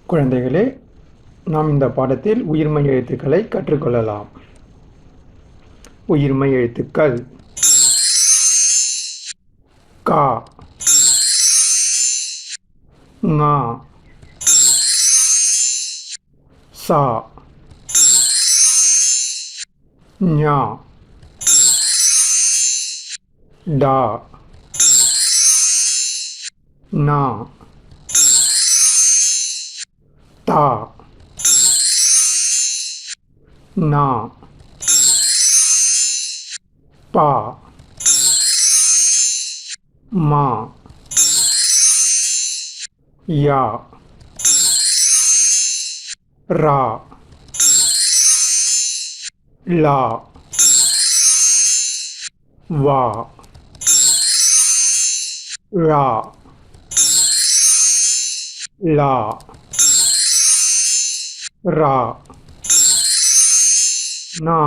குழந்தைகளே, நாம் இந்த பாடத்தில் உயிர்மெய் எழுத்துக்களை கற்றுக்கொள்ளலாம். உயிர்மெய் எழுத்துக்கள்: கா, ஙா, சா, ஞா, டா, நா, தா, நா, பா, மா, யா, ரா, லா, வா, ழா, லா, ரா, நா,